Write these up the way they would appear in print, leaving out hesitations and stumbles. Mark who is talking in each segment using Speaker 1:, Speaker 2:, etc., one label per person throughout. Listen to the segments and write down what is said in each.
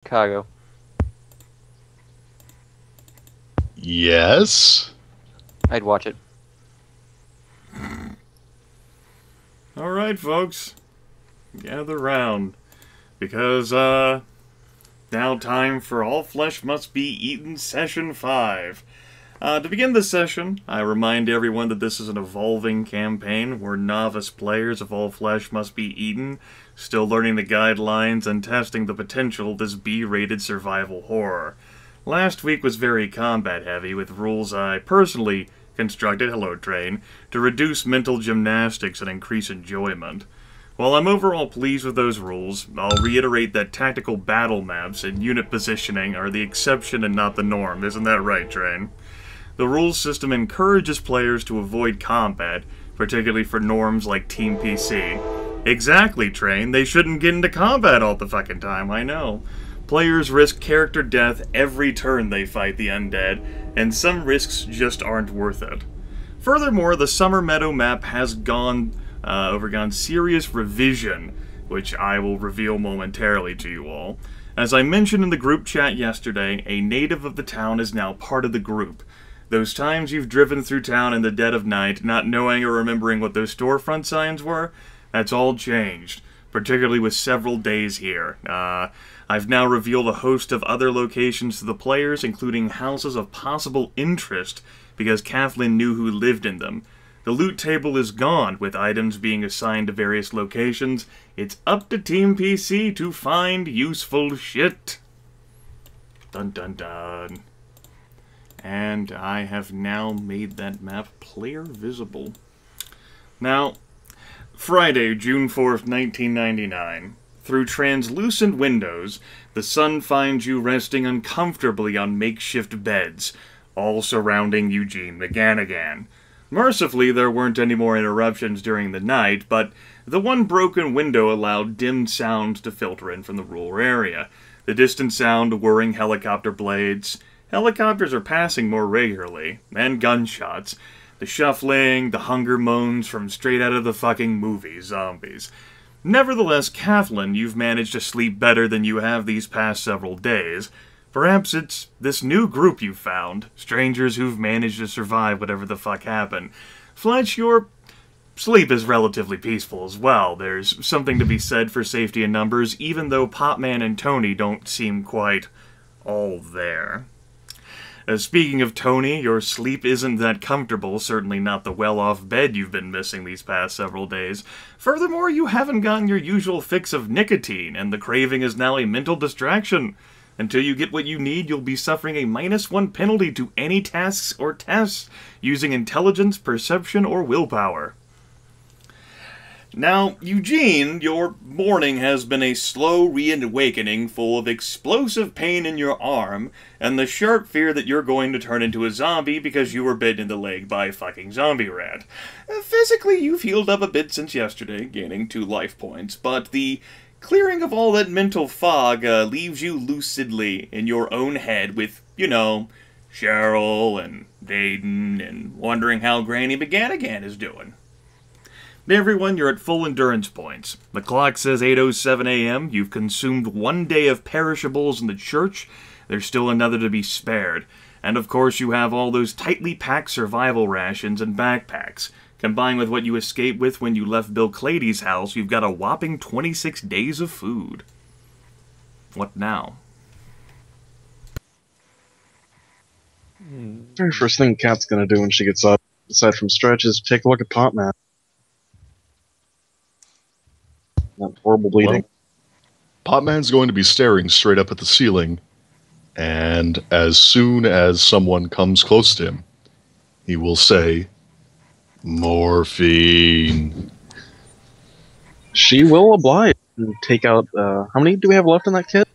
Speaker 1: Chicago.
Speaker 2: Yes?
Speaker 1: I'd watch it.
Speaker 3: Alright, folks. Gather round. Because, now time for All Flesh Must Be Eaten Session 5. To begin this session, I remind everyone that this is an evolving campaign where novice players of All Flesh Must Be Eaten, still learning the guidelines and testing the potential of this B-rated survival horror. Last week was very combat-heavy, with rules I personally constructed, hello train, to reduce mental gymnastics and increase enjoyment. While I'm overall pleased with those rules, I'll reiterate that tactical battle maps and unit positioning are the exception and not the norm, isn't that right, Train? The rules system encourages players to avoid combat, particularly for norms like Team PC. Exactly, Train, they shouldn't get into combat all the fucking time, I know. Players risk character death every turn they fight the undead, and some risks just aren't worth it. Furthermore, the Summer Meadow map has undergone serious revision, which I will reveal momentarily to you all. As I mentioned in the group chat yesterday, a native of the town is now part of the group. Those times you've driven through town in the dead of night, not knowing or remembering what those storefront signs were, that's all changed, particularly with several days here. I've now revealed a host of other locations to the players, including houses of possible interest, because Kathleen knew who lived in them. The loot table is gone, with items being assigned to various locations. It's up to Team PC to find useful shit. Dun dun dun. And I have now made that map player visible. Now, Friday, June 4th, 1999. Through translucent windows, the sun finds you resting uncomfortably on makeshift beds, all surrounding Eugene McGannigan. Mercifully, there weren't any more interruptions during the night, but the one broken window allowed dimmed sound to filter in from the rural area. The distant sound of whirring helicopter blades. Helicopters are passing more regularly, and gunshots. The shuffling, the hunger moans from straight out of the fucking movie, zombies. Nevertheless, Kathleen, you've managed to sleep better than you have these past several days. Perhaps it's this new group you've found, strangers who've managed to survive whatever the fuck happened. Fletch, your sleep is relatively peaceful as well. There's something to be said for safety in numbers, even though Popman and Tony don't seem quite all there. Speaking of Tony, your sleep isn't that comfortable, certainly not the well-off bed you've been missing these past several days. Furthermore, you haven't gotten your usual fix of nicotine, and the craving is now a mental distraction. Until you get what you need, you'll be suffering a -1 penalty to any tasks or tests using intelligence, perception, or willpower. Now, Eugene, your morning has been a slow reawakening full of explosive pain in your arm, and the sharp fear that you're going to turn into a zombie because you were bitten in the leg by a fucking zombie rat. Physically, you've healed up a bit since yesterday, gaining 2 life points, but the clearing of all that mental fog leaves you lucidly in your own head with, you know, Cheryl and Vaden, and wondering how Granny McGannigan is doing. Everyone, you're at full endurance points. The clock says 8:07 a.m. You've consumed 1 day of perishables in the church. There's still another to be spared. And of course you have all those tightly packed survival rations and backpacks. Combined with what you escaped with when you left Bill Clady's house, you've got a whopping 26 days of food. What now?
Speaker 4: Very first thing Kat's gonna do when she gets up, aside from stretch, is take a look at Popman. That horrible bleeding.
Speaker 2: Well, Potman's going to be staring straight up at the ceiling, and as soon as someone comes close to him, he will say, "Morphine."
Speaker 4: She will oblige and take out, how many do we have left in that kit?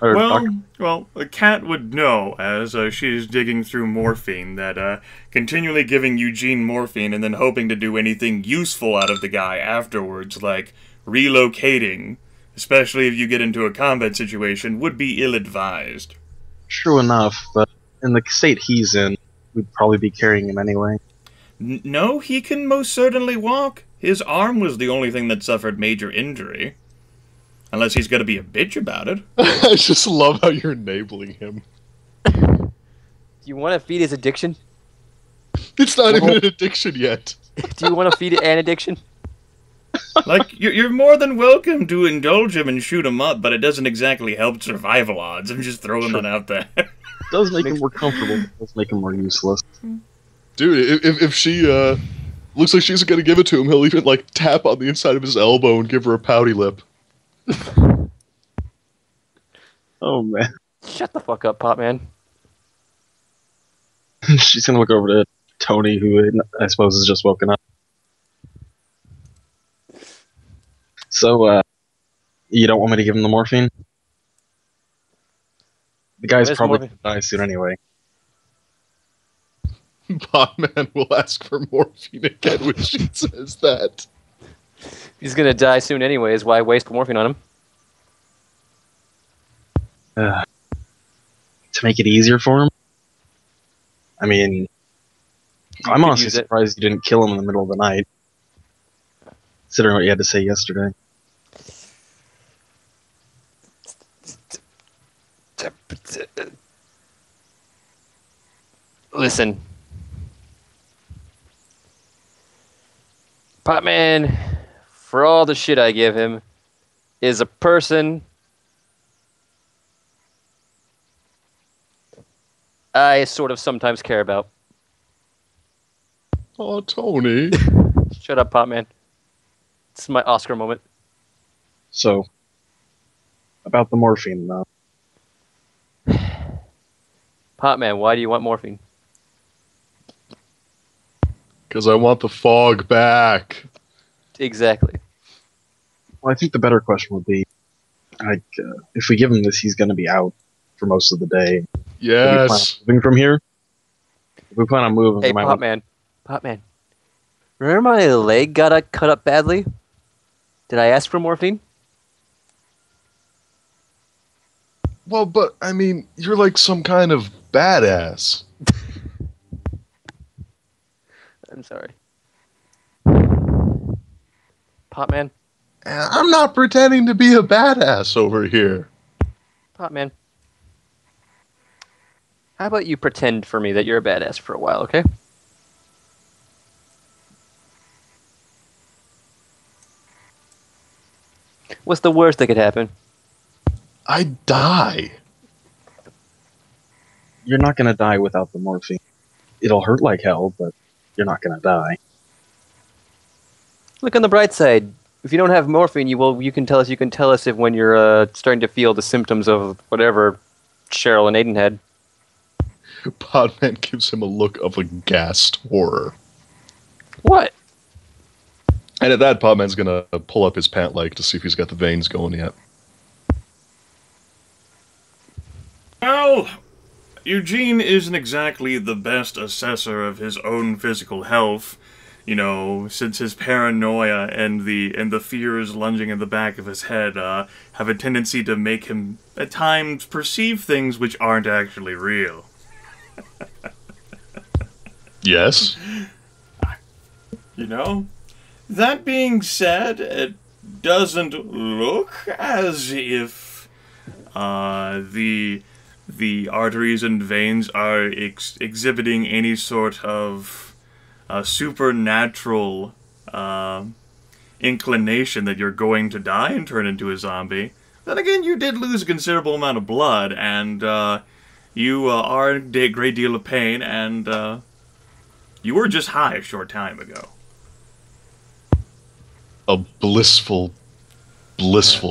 Speaker 3: Well, a cat would know, as she's digging through morphine, that continually giving Eugene morphine and then hoping to do anything useful out of the guy afterwards, like relocating, especially if you get into a combat situation, would be ill-advised.
Speaker 4: True enough, but in the state he's in, we'd probably be carrying him anyway.
Speaker 3: No, he can most certainly walk. His arm was the only thing that suffered major injury. Unless he's going to be a bitch about it.
Speaker 2: I just love how you're enabling him.
Speaker 1: Do you want to feed his addiction?
Speaker 2: It's not even an addiction yet.
Speaker 1: Do you want to feed an addiction?
Speaker 3: Like, you're more than welcome to indulge him and shoot him up, but it doesn't exactly help survival odds. I'm just throwing that out there.
Speaker 4: It does make him more comfortable. It does make him more useless.
Speaker 2: Dude, if she looks like she's gonna give it to him, he'll even like tap on the inside of his elbow and give her a pouty lip.
Speaker 4: Oh man.
Speaker 1: Shut the fuck up, Pop Man.
Speaker 4: She's gonna look over to Tony, who I suppose is just woken up. So, you don't want me to give him the morphine? The guy's
Speaker 1: Where's
Speaker 4: probably
Speaker 1: morphine?
Speaker 4: gonna die soon anyway.
Speaker 2: Botman will ask for morphine again when she says that.
Speaker 1: He's gonna die soon anyways. Why waste morphine on him?
Speaker 4: To make it easier for him? I mean, I'm
Speaker 1: could
Speaker 4: honestly
Speaker 1: use it.
Speaker 4: surprised you didn't kill him in the middle of the night. Considering what you had to say yesterday.
Speaker 1: Listen. Pop Man, for all the shit I give him, is a person I sort of sometimes care about.
Speaker 2: Oh, Tony.
Speaker 1: Shut up, Pop Man. It's my Oscar moment.
Speaker 4: So, about the morphine, though.
Speaker 1: Pop Man, why do you want morphine?
Speaker 2: Because I want the fog back.
Speaker 1: Exactly.
Speaker 4: Well, I think the better question would be, like, if we give him this, he's going to be out for most of the day.
Speaker 2: Yes.
Speaker 4: Do we plan on moving from here? If we plan on moving,
Speaker 1: Hey,
Speaker 4: we might
Speaker 1: Pop
Speaker 4: want...
Speaker 1: Man. Pop Man. Remember my leg got cut up badly? Did I ask for morphine?
Speaker 2: Well, but, I mean, you're like some kind of badass.
Speaker 1: I'm sorry. Pop Man.
Speaker 2: And I'm not pretending to be a badass over here.
Speaker 1: Pop Man. How about you pretend for me that you're a badass for a while, okay? What's the worst that could happen?
Speaker 2: I die.
Speaker 4: You're not going to die without the morphine. It'll hurt like hell, but you're not going to die.
Speaker 1: Look on the bright side. If you don't have morphine, you can tell us if when you're starting to feel the symptoms of whatever Cheryl and Aiden had.
Speaker 2: Podman gives him a look of aghast horror.
Speaker 1: What?
Speaker 2: And at that, Podman's gonna pull up his pant leg to see if he's got the veins going yet.
Speaker 3: Well, Eugene isn't exactly the best assessor of his own physical health, you know, since his paranoia and the fears lunging in the back of his head have a tendency to make him, at times, perceive things which aren't actually real.
Speaker 2: Yes?
Speaker 3: You know? That being said, it doesn't look as if the arteries and veins are exhibiting any sort of supernatural inclination that you're going to die and turn into a zombie. Then again, you did lose a considerable amount of blood, and you are in a great deal of pain, and you were just high a short time ago.
Speaker 2: A blissful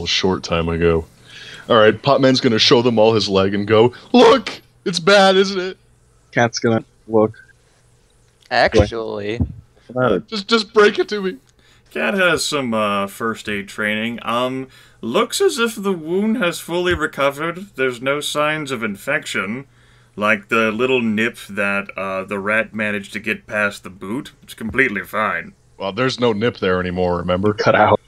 Speaker 2: short time ago. Alright, Potman's gonna show them all his leg and go, "Look! It's bad, isn't it?"
Speaker 4: Cat's going to look.
Speaker 1: Actually,
Speaker 2: Just break it to me.
Speaker 3: Cat has some first aid training. Looks as if the wound has fully recovered. There's no signs of infection. Like the little nip that the rat managed to get past the boot. It's completely fine.
Speaker 2: Well, there's no nip there anymore, remember?
Speaker 4: Cut out.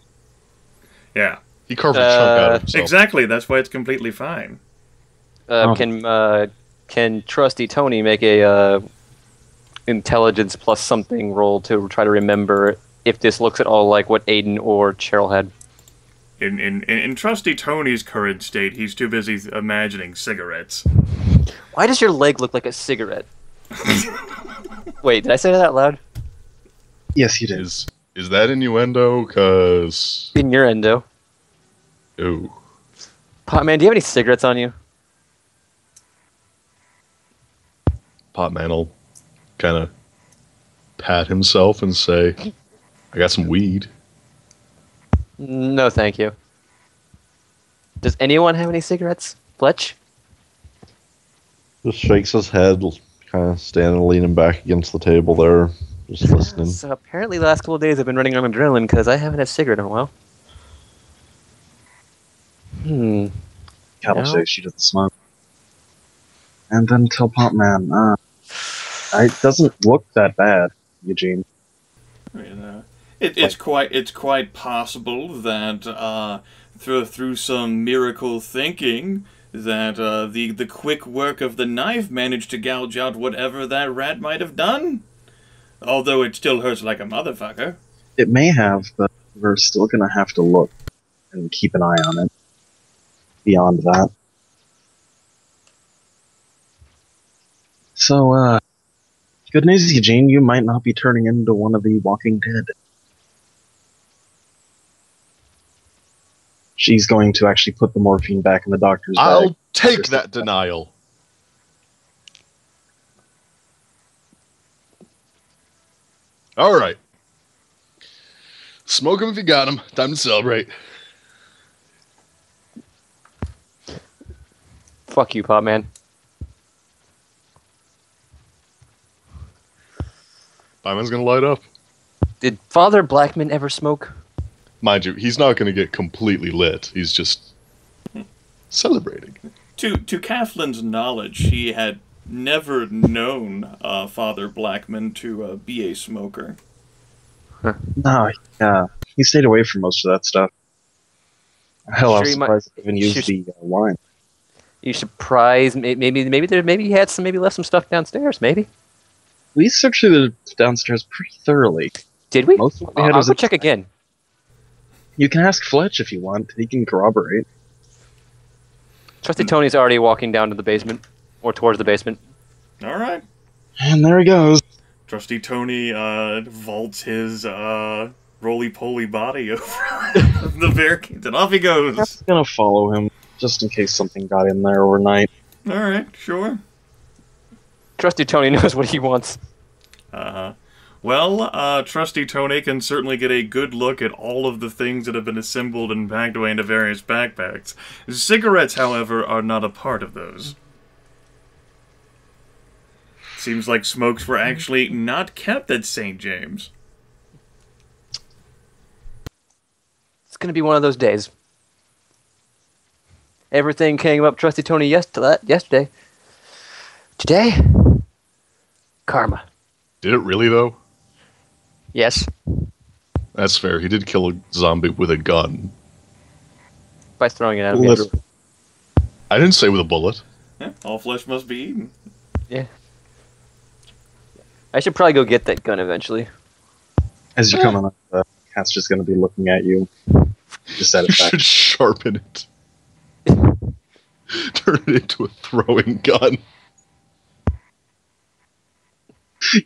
Speaker 3: Yeah.
Speaker 2: He carved a chunk out of himself.
Speaker 3: Exactly, that's why it's completely fine.
Speaker 1: can Trusty Tony make a intelligence plus something roll to try to remember if this looks at all like what Aiden or Cheryl had?
Speaker 3: In Trusty Tony's current state, he's too busy imagining cigarettes.
Speaker 1: Why does your leg look like a cigarette? Wait, did I say that out loud?
Speaker 4: Yes, you did.
Speaker 2: Is that innuendo? Cause
Speaker 1: In your endo.
Speaker 2: ooh,
Speaker 1: Potman, do you have any cigarettes on you?
Speaker 2: Potman will kind of pat himself and say, "I got some weed."
Speaker 1: No, thank you. Does anyone have any cigarettes? Fletch?
Speaker 5: Just shakes his head, kind of standing, leaning back against the table there, just listening.
Speaker 1: So apparently the last couple of days I've been running on adrenaline because I haven't had a cigarette in a while.
Speaker 4: Cattle
Speaker 1: No.
Speaker 4: says she doesn't smoke. And then tell Potman, it doesn't look that bad, Eugene.
Speaker 3: It's quite possible that through some miracle thinking that the quick work of the knife managed to gouge out whatever that rat might have done. Although it still hurts like a motherfucker.
Speaker 4: It may have, but we're still gonna have to look and keep an eye on it. Beyond that. So, good news, Eugene, you might not be turning into one of the Walking Dead. She's going to actually put the morphine back in the doctor's bag.
Speaker 2: I'll take that denial. All right. Smoke 'em if you got 'em. Time to celebrate.
Speaker 1: Fuck you, Potman.
Speaker 2: Potman's gonna light up.
Speaker 1: Did Father Blackman ever smoke?
Speaker 2: Mind you, he's not gonna get completely lit. He's just celebrating.
Speaker 3: To Kathlin's knowledge, he had never known Father Blackman to be a smoker.
Speaker 4: No, yeah. He stayed away from most of that stuff. Hell, I was
Speaker 1: Sure, you might-
Speaker 4: surprised he even used
Speaker 1: should-
Speaker 4: the wine.
Speaker 1: You should prize maybe he had some, maybe left some stuff downstairs. Maybe
Speaker 4: We searched through the downstairs pretty thoroughly.
Speaker 1: did we?
Speaker 4: Most of what we had
Speaker 1: I'll
Speaker 4: was
Speaker 1: go check again.
Speaker 4: You can ask Fletch if you want. He can corroborate.
Speaker 1: Trusty Tony's already walking down to the basement or towards the basement.
Speaker 3: All right.
Speaker 4: And there he goes.
Speaker 3: Trusty Tony vaults his roly-poly body over the barricades, and off he
Speaker 4: I'm
Speaker 3: goes.
Speaker 4: gonna follow him, just in case something got in there overnight.
Speaker 3: All right, sure.
Speaker 1: Trusty Tony knows what he wants.
Speaker 3: Well, Trusty Tony can certainly get a good look at all of the things that have been assembled and packed away into various backpacks. Cigarettes, however, are not a part of those. Seems like smokes were actually not kept at St. James.
Speaker 1: It's gonna be one of those days. Everything came up Trusty Tony yesterday. Today, karma.
Speaker 2: Did it really, though?
Speaker 1: Yes,
Speaker 2: That's fair. He did kill a zombie with a gun.
Speaker 1: by throwing it at him. Yes.
Speaker 4: Literally.
Speaker 2: I didn't say with a bullet.
Speaker 3: Yeah, all flesh must be eaten.
Speaker 1: Yeah. I should probably go get that gun eventually.
Speaker 4: As you're coming up, the cat's just gonna be looking at you. Just
Speaker 2: You
Speaker 4: satisfaction.
Speaker 2: should sharpen it. Turn it into a throwing gun.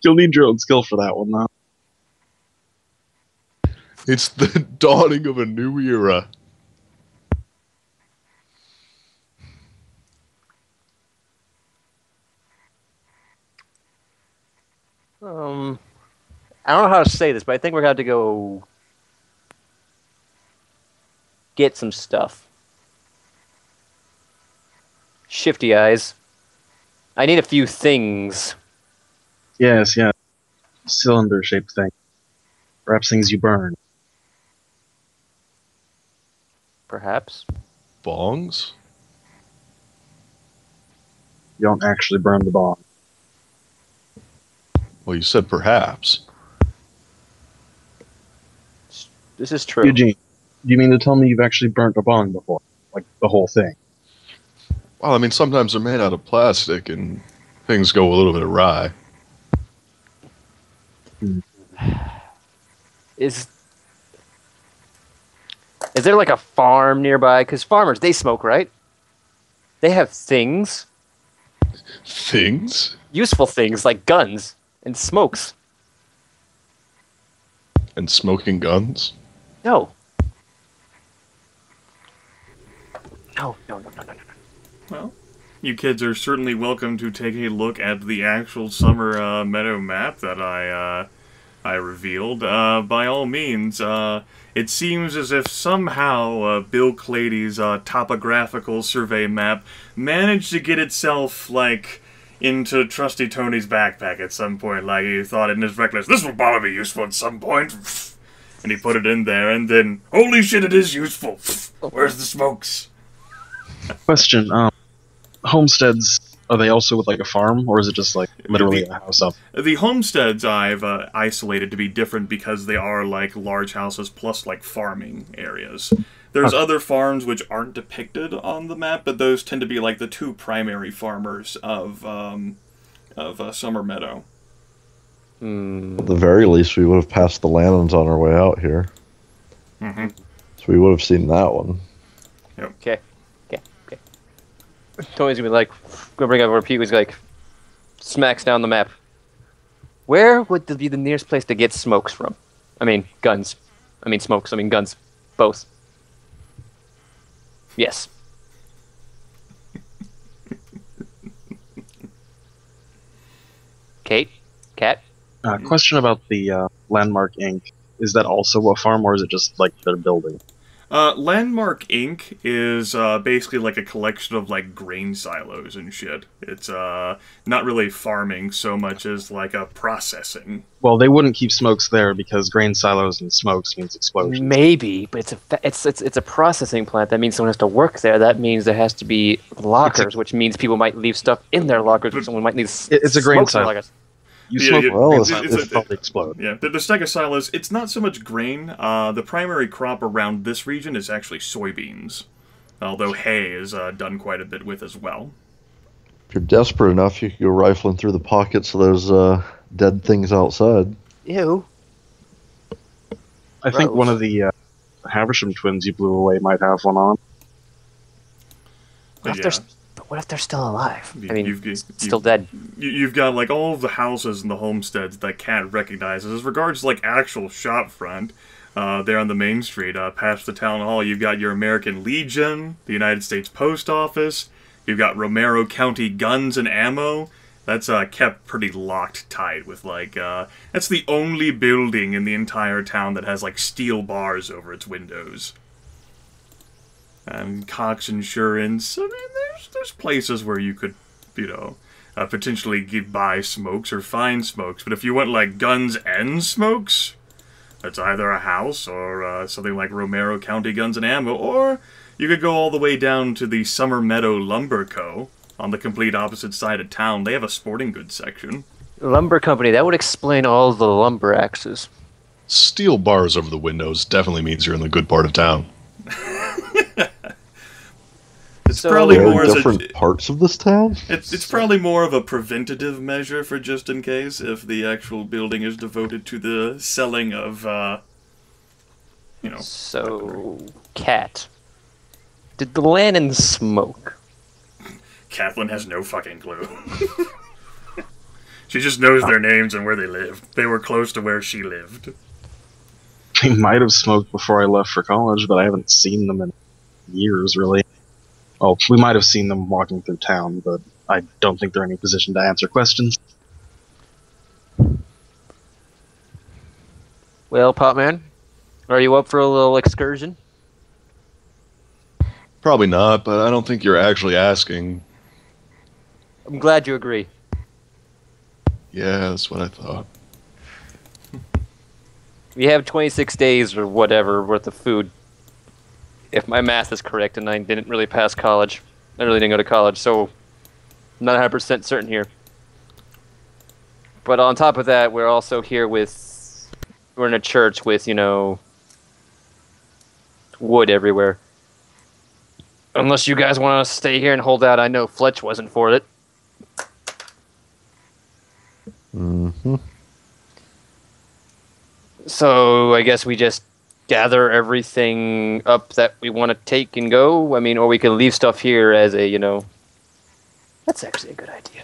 Speaker 4: You'll need your own skill for that one, though.
Speaker 2: It's the dawning of a new era.
Speaker 1: I don't know how to say this, but I think we're gonna have to go get some stuff. Shifty eyes. I need a few things.
Speaker 4: Yes, yeah. Cylinder-shaped thing. Perhaps things you burn.
Speaker 1: Perhaps.
Speaker 2: Bongs?
Speaker 4: You don't actually burn the bomb.
Speaker 2: Well, you said perhaps.
Speaker 1: This is true.
Speaker 4: Eugene, do you mean to tell me you've actually burnt a bong before? Like, the whole thing?
Speaker 2: Well, I mean, sometimes they're made out of plastic and things go a little bit awry.
Speaker 1: Is Is there like a farm nearby? Because farmers, they smoke, right? They have things.
Speaker 2: Things?
Speaker 1: Useful things like guns and smokes.
Speaker 2: And smoking guns?
Speaker 1: No. No.
Speaker 3: Well, you kids are certainly welcome to take a look at the actual summer meadow map that I revealed. By all means, it seems as if somehow Bill Clady's topographical survey map managed to get itself, like, into Trusty Tony's backpack at some point. Like, he thought in his reckless, this will probably be useful at some point. And he put it in there, and then, holy shit, it is useful. Where's the smokes?
Speaker 4: Question, homesteads, are they also with like a farm, or is it just like literally a house up?
Speaker 3: The homesteads I've isolated to be different because they are like large houses plus like farming areas. There's other farms which aren't depicted on the map, but those tend to be like the two primary farmers of Summer Meadow.
Speaker 5: At the very least, we would have passed the Lannons on our way out here.
Speaker 3: Mm-hmm.
Speaker 5: So we would have seen that one.
Speaker 1: Okay. Tony's gonna be like, gonna bring up where Pete was like, smacks down the map. Where would be the nearest place to get smokes from? I mean, guns. I mean, smokes. I mean, guns. Both. Yes. Kate? Cat?
Speaker 4: Question about the Landmark Inc. Is that also a farm, or is it just like their building?
Speaker 3: Landmark Inc. is basically like a collection of like grain silos and shit. It's not really farming so much as like a processing.
Speaker 4: Well, they wouldn't keep smokes there because grain silos and smokes means explosions.
Speaker 1: Maybe, but it's a processing plant. That means someone has to work there. That means there has to be lockers, which means people might leave stuff in their lockers. But someone might need.
Speaker 4: It's a grain
Speaker 1: smokes in
Speaker 4: silo.
Speaker 1: lockers.
Speaker 4: You
Speaker 3: Yeah,
Speaker 4: smoke
Speaker 3: yeah,
Speaker 4: grain
Speaker 5: it's-
Speaker 4: silos,
Speaker 5: it's-
Speaker 4: it'll probably explode.
Speaker 3: Yeah, the stack silos, it's not so much grain. The primary crop around this region is actually soybeans. Although hay is done quite a bit with as well.
Speaker 5: If you're desperate enough, you could go rifling through the pockets of those dead things outside.
Speaker 1: Ew.
Speaker 4: I think
Speaker 1: Gross.
Speaker 4: one of the Havisham twins you blew away might have one on.
Speaker 1: What if they're still alive? I mean,
Speaker 3: You've
Speaker 1: still dead.
Speaker 3: You've got like all of the houses and the homesteads that Cat recognizes. As regards to like actual shop front, there on the main street, past the town hall, you've got your American Legion, the United States Post Office. You've got Romero County Guns and Ammo. That's kept pretty locked tight with like that's the only building in the entire town that has like steel bars over its windows. And Cox Insurance. I mean, there's places where you could, potentially buy smokes or find smokes. But if you want like guns and smokes, that's either a house or something like Romero County Guns and Ammo, or you could go all the way down to the Summer Meadow Lumber Co. on the complete opposite side of town. They have a sporting goods section.
Speaker 1: Lumber company. That would explain all the lumber axes.
Speaker 2: Steel bars over the windows definitely means you're in the good part of town.
Speaker 3: It's
Speaker 1: So-
Speaker 3: probably
Speaker 5: There
Speaker 3: more
Speaker 5: are
Speaker 3: as
Speaker 5: different parts of this town.
Speaker 3: It's probably more of a preventative measure for just in case if the actual building is devoted to the selling of,
Speaker 1: So, Cat. Did the Lannons smoke?
Speaker 3: Kathleen has no fucking clue. She just knows their names and where they lived. They were close to where she lived.
Speaker 4: They might have smoked before I left for college, but I haven't seen them in years, really. Oh, we might have seen them walking through town, but I don't think they're in any position to answer questions.
Speaker 1: Well, Popman, are you up for a little excursion?
Speaker 2: Probably not, but I don't think you're actually asking.
Speaker 1: I'm glad you agree.
Speaker 2: Yeah, that's what I thought.
Speaker 1: We have 26 days or whatever worth of food. If my math is correct, and I didn't really pass college. I really didn't go to college, so I'm not 100% certain here. But on top of that, we're also here with... We're in a church with, wood everywhere. Unless you guys want to stay here and hold out, I know Fletch wasn't for it.
Speaker 5: Mm-hmm.
Speaker 1: So I guess we just gather everything up that we want to take and go. I mean, or we can leave stuff here as a, that's actually a good idea.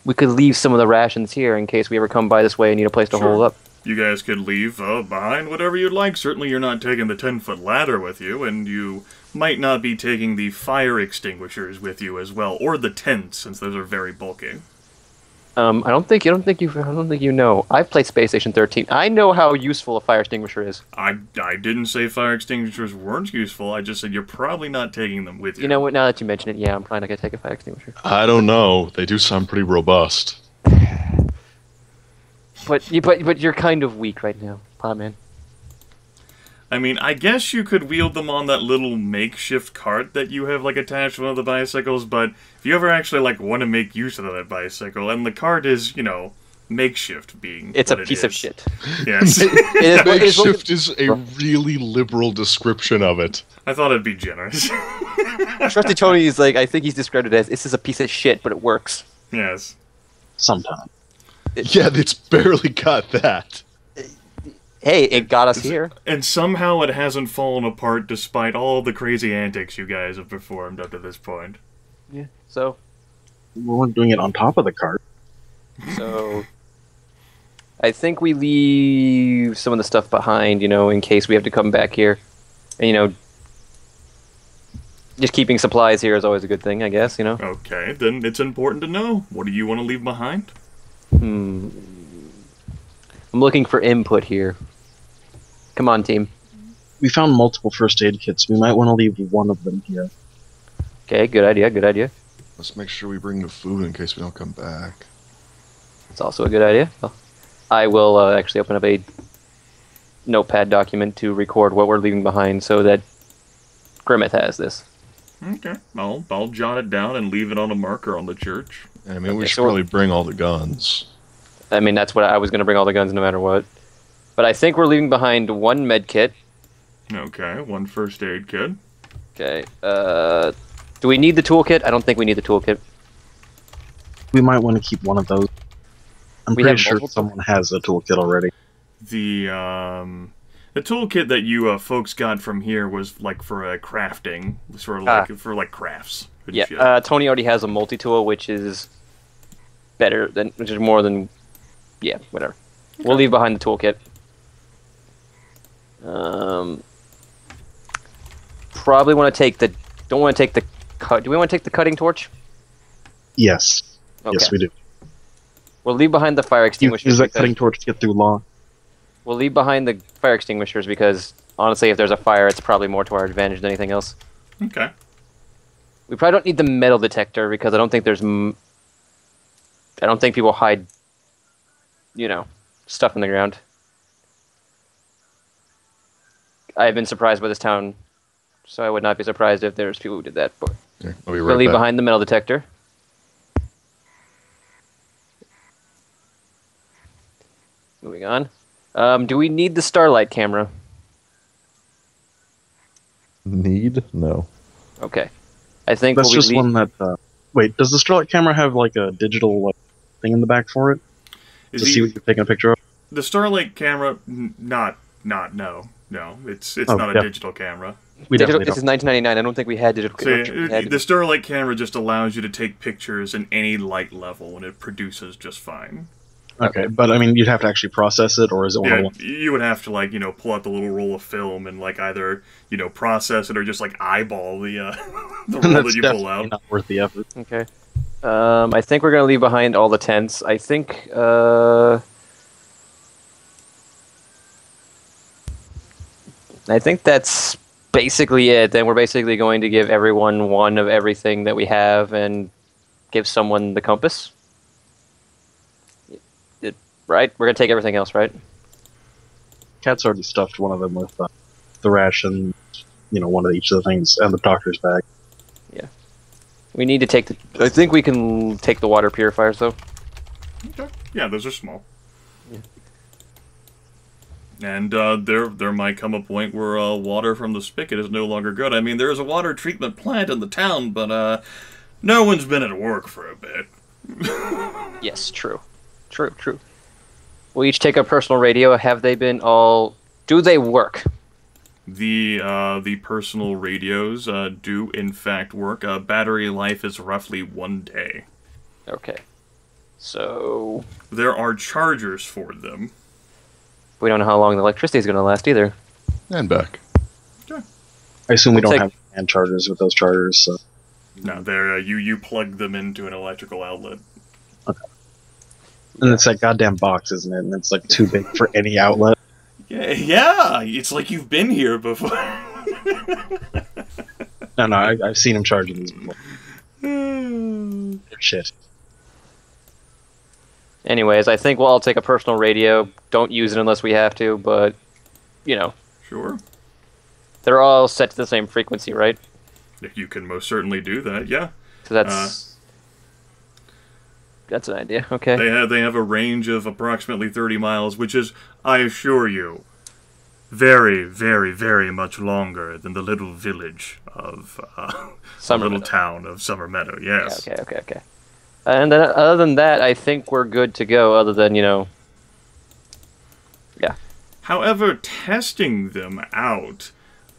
Speaker 1: We could leave some of the rations here in case we ever come by this way and need a place to hold up.
Speaker 3: You guys could leave behind whatever you'd like. Certainly you're not taking the 10-foot ladder with you, and you might not be taking the fire extinguishers with you as well, or the tents, since those are very bulky.
Speaker 1: I don't think you know. I've played Space Station 13. I know how useful a fire extinguisher is.
Speaker 3: I didn't say fire extinguishers weren't useful. I just said you're probably not taking them with you.
Speaker 1: You know what? Now that you mention it, yeah, I'm probably not gonna take a fire extinguisher.
Speaker 2: I don't know. They do sound pretty robust.
Speaker 1: But you're kind of weak right now, Podman.
Speaker 3: I mean, I guess you could wheel them on that little makeshift cart that you have, like, attached to one of the bicycles, but if you ever actually, like, want to make use of that bicycle, and the cart is, makeshift being
Speaker 1: It's a
Speaker 3: what it
Speaker 1: piece of
Speaker 3: is.
Speaker 1: shit.
Speaker 3: Yes.
Speaker 2: Makeshift is a really liberal description of it.
Speaker 3: I thought it'd be generous.
Speaker 1: Trusty Tony is like, I think he's described it as, this is a piece of shit, but it works.
Speaker 3: Yes.
Speaker 4: Sometimes.
Speaker 2: Yeah, it's barely got that.
Speaker 1: Hey, it got us here.
Speaker 3: And somehow it hasn't fallen apart despite all the crazy antics you guys have performed up to this point.
Speaker 1: Yeah. So
Speaker 4: We weren't doing it on top of the cart.
Speaker 1: I think we leave some of the stuff behind, in case we have to come back here. And, just keeping supplies here is always a good thing, I guess,
Speaker 3: Okay, then it's important to know. What do you want to leave behind?
Speaker 1: I'm looking for input here. Come on, team.
Speaker 4: We found multiple first aid kits. We might want to leave one of them here.
Speaker 1: Okay, good idea.
Speaker 2: Let's make sure we bring the food in case we don't come back.
Speaker 1: That's also a good idea. Well, I will actually open up a notepad document to record what we're leaving behind so that Grimith has this.
Speaker 3: Okay, I'll jot it down and leave it on a marker on the church.
Speaker 2: I mean, we
Speaker 1: Okay,
Speaker 2: should
Speaker 1: so-
Speaker 2: probably bring all the guns.
Speaker 1: I mean, that's what I was going to bring all the guns no matter what. But I think we're leaving behind one med kit.
Speaker 3: Okay, one first aid kit.
Speaker 1: Okay. Do we need the toolkit? I don't think we need the toolkit.
Speaker 4: We might want to keep one of those. I'm
Speaker 1: We
Speaker 4: pretty
Speaker 1: have
Speaker 4: sure
Speaker 1: multiple-
Speaker 4: someone has a toolkit already.
Speaker 3: The toolkit that you folks got from here was like for crafting, sort of like for like crafts. and shit.
Speaker 1: Yeah. Tony already has a multi-tool, which is more than. Yeah, whatever. Okay. We'll leave behind the toolkit. Probably want to take the. Don't want to take the cut. Do we want to take the cutting torch?
Speaker 4: Yes.
Speaker 1: Okay.
Speaker 4: Yes, we do.
Speaker 1: We'll leave behind the fire extinguishers.
Speaker 4: Use that
Speaker 1: because-
Speaker 4: cutting torch to get through law.
Speaker 1: We'll leave behind the fire extinguishers because, honestly, if there's a fire, it's probably more to our advantage than anything else.
Speaker 3: Okay.
Speaker 1: We probably don't need the metal detector because I don't think there's. I don't think people hide, stuff in the ground. I've been surprised by this town, so I would not be surprised if there's people who did that. But
Speaker 2: Yeah, I'll be
Speaker 1: we'll
Speaker 2: right
Speaker 1: leave
Speaker 2: back.
Speaker 1: behind the metal detector. Moving on. Do we need the starlight camera?
Speaker 5: Need? No.
Speaker 1: Okay. I think
Speaker 4: That's
Speaker 1: we'll
Speaker 4: just
Speaker 1: be
Speaker 4: one that. Wait, does the Starlight camera have like a digital thing in the back for it
Speaker 3: Is
Speaker 4: to see what you're taking a picture of?
Speaker 3: the Starlight camera? No. It's
Speaker 4: Oh,
Speaker 3: not a
Speaker 4: yeah.
Speaker 3: digital camera.
Speaker 4: We
Speaker 1: digital.
Speaker 4: definitely
Speaker 1: This is 1999. I don't think we had digital.
Speaker 3: So the Starlight camera just allows you to take pictures in any light level, and it produces just fine.
Speaker 4: Okay, but I mean, you'd have to actually process it, or is it one
Speaker 3: Yeah,
Speaker 4: of one?
Speaker 3: you would have to pull out the little roll of film and either process it or just eyeball the the roll
Speaker 4: That's
Speaker 3: that you
Speaker 4: definitely
Speaker 3: pull out.
Speaker 4: not worth the effort.
Speaker 1: Okay. I think we're gonna leave behind all the tents. I think. I think that's basically it. Then we're basically going to give everyone one of everything that we have and give someone the compass. Right? We're gonna take everything else, right?
Speaker 4: Cat's already stuffed one of them with the ration, one of each of the things, and the doctor's bag.
Speaker 1: We need to take the. I think we can take the water purifiers though.
Speaker 3: Okay. Yeah, those are small.
Speaker 1: Yeah.
Speaker 3: And there might come a point where water from the spigot is no longer good. I mean, there is a water treatment plant in the town, but no one's been at work for a bit.
Speaker 1: Yes, true. We'll each take a personal radio. Have they been all Do they work?
Speaker 3: The personal radios do in fact work. Battery life is roughly 1 day.
Speaker 1: Okay. So
Speaker 3: There are chargers for them.
Speaker 1: we don't know how long the electricity is going to last either.
Speaker 2: And back.
Speaker 4: I assume we
Speaker 1: We'll
Speaker 4: don't
Speaker 1: take-
Speaker 4: have hand chargers with those chargers, so
Speaker 3: No, they're you plug them into an electrical outlet.
Speaker 4: and it's that goddamn box, isn't it? And it's like too big for any outlet.
Speaker 3: Yeah, it's like you've been here before.
Speaker 4: No, I've seen him charging these before. They're shit.
Speaker 1: Anyways, I think we'll all take a personal radio. Don't use it unless we have to, but, you know,
Speaker 3: Sure.
Speaker 1: they're all set to the same frequency, right?
Speaker 3: You can most certainly do that, yeah.
Speaker 1: So that's an idea. Okay.
Speaker 3: They have a range of approximately 30 miles, which is, I assure you, very, very, very much longer than the little village of the
Speaker 1: Summer
Speaker 3: little
Speaker 1: Meadow.
Speaker 3: town of Summer Meadow. Yes.
Speaker 1: Yeah, okay. And then other than that, I think we're good to go. Other than yeah.
Speaker 3: However, testing them out,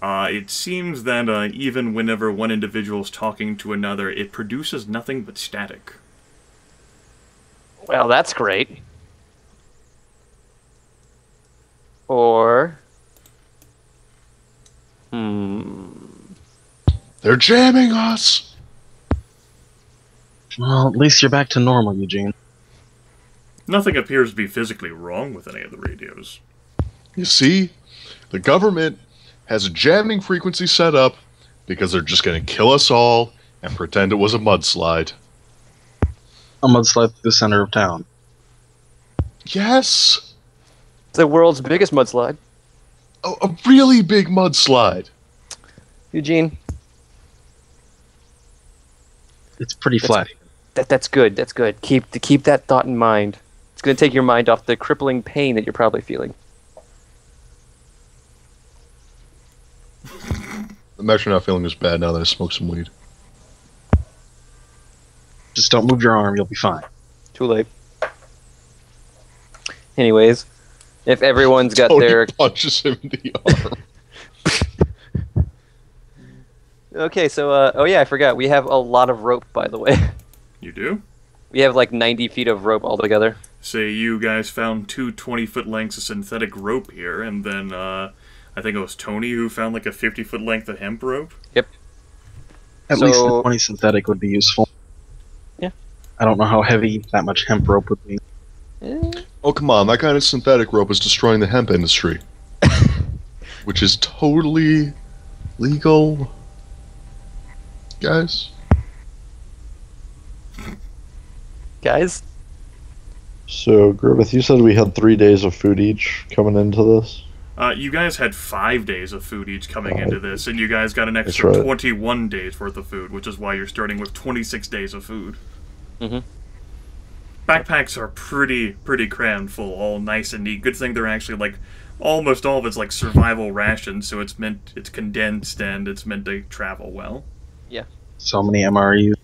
Speaker 3: it seems that even whenever one individual is talking to another, it produces nothing but static.
Speaker 1: Well, that's great. Or
Speaker 2: They're jamming us!
Speaker 4: Well, at least you're back to normal, Eugene.
Speaker 3: Nothing appears to be physically wrong with any of the radios.
Speaker 2: You see, the government has a jamming frequency set up because they're just going to kill us all and pretend it was a mudslide.
Speaker 4: A mudslide through the center of town.
Speaker 2: Yes!
Speaker 1: the world's biggest mudslide.
Speaker 2: A really big mudslide.
Speaker 1: Eugene,
Speaker 4: It's pretty flat.
Speaker 1: that's good. That's good. Keep that thought in mind. It's going to take your mind off the crippling pain that you're probably feeling.
Speaker 2: I'm actually not feeling as bad now that I smoked some weed.
Speaker 4: Just don't move your arm, you'll be fine.
Speaker 1: Too late. Anyways, if everyone's got
Speaker 2: Tony
Speaker 1: their...
Speaker 2: punches him in the arm.
Speaker 1: Okay, so, oh yeah, I forgot. We have a lot of rope, by the way.
Speaker 3: You do?
Speaker 1: We have like 90 feet of rope altogether.
Speaker 3: Say you guys found two 20-foot lengths of synthetic rope here, and then I think it was Tony who found like a 50-foot length of hemp rope.
Speaker 1: Yep.
Speaker 4: At
Speaker 1: So-
Speaker 4: least the 20 synthetic would be useful.
Speaker 1: Yeah.
Speaker 4: I don't know how heavy that much hemp rope would be.
Speaker 2: Oh, come on. That kind of synthetic rope is destroying the hemp industry. Which is totally legal. Guys?
Speaker 1: Guys?
Speaker 5: So, Grimith, you said we had 3 days of food each coming into this?
Speaker 3: You guys had 5 days of food each coming into this, and you guys got an
Speaker 5: That's
Speaker 3: extra
Speaker 5: right.
Speaker 3: 21 days worth of food, which is why you're starting with 26 days of food.
Speaker 1: Mhm.
Speaker 3: Backpacks are pretty crammed full, all nice and neat. Good thing they're actually like almost all of it's like survival rations, so it's condensed and it's meant to travel well.
Speaker 4: So many MREs.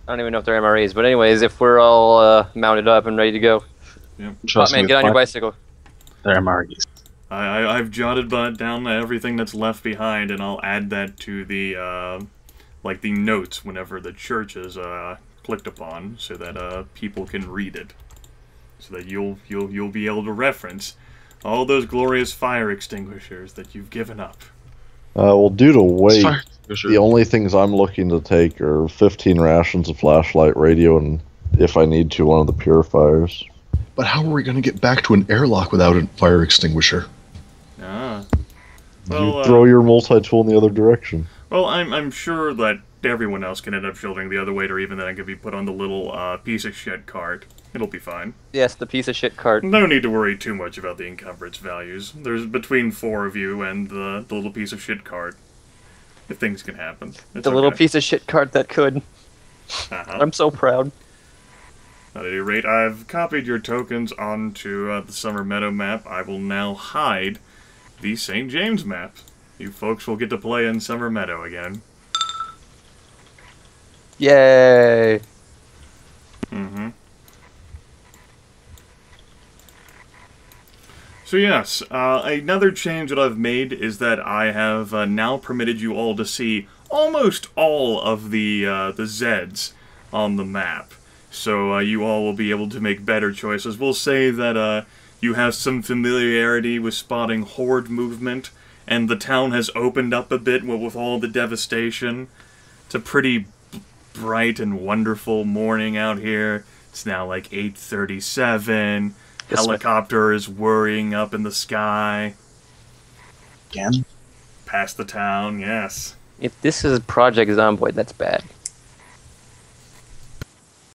Speaker 1: I don't even know if they're MREs, but anyways, if we're all mounted up and ready to go.
Speaker 4: Trust
Speaker 1: Man,
Speaker 4: me,
Speaker 1: get on your
Speaker 4: fine.
Speaker 1: bicycle.
Speaker 4: They're MREs.
Speaker 3: I've jotted down everything that's left behind, and I'll add that to the like the notes whenever the church is clicked upon, so that people can read it, so that you'll be able to reference all those glorious fire extinguishers that you've given up.
Speaker 5: Well, due to weight,
Speaker 4: Fire extinguisher.
Speaker 5: the only things I'm looking to take are 15 rations of flashlight, radio, and, if I need to, one of the purifiers.
Speaker 2: But how are we going to get back to an airlock without a fire extinguisher?
Speaker 3: Ah.
Speaker 5: You
Speaker 3: Well,
Speaker 5: throw your multi-tool in the other direction.
Speaker 3: well, I'm sure that everyone else can end up shouldering the other weight, or even that it can be put on the little piece of shit cart. It'll be fine.
Speaker 1: Yes, the piece of shit cart.
Speaker 3: No need to worry too much about the encumbrance values. There's between 4 of you and the little piece of shit cart. If things can happen. It's
Speaker 1: The little
Speaker 3: okay.
Speaker 1: piece of shit cart that could.
Speaker 3: Uh-huh.
Speaker 1: I'm so proud.
Speaker 3: At any rate, I've copied your tokens onto the Summer Meadow map. I will now hide the St. James map. You folks will get to play in Summer Meadow again.
Speaker 1: Yay!
Speaker 3: Mm-hmm. So yes, another change that I've made is that I have now permitted you all to see almost all of the Zeds on the map. So you all will be able to make better choices. We'll say that you have some familiarity with spotting horde movement, and the town has opened up a bit with all the devastation. It's a pretty bright and wonderful morning out here. It's now like 8:37. Helicopter is whirring up in the sky.
Speaker 4: Again?
Speaker 3: Past the town, yes.
Speaker 1: If this is Project Zomboid, that's bad.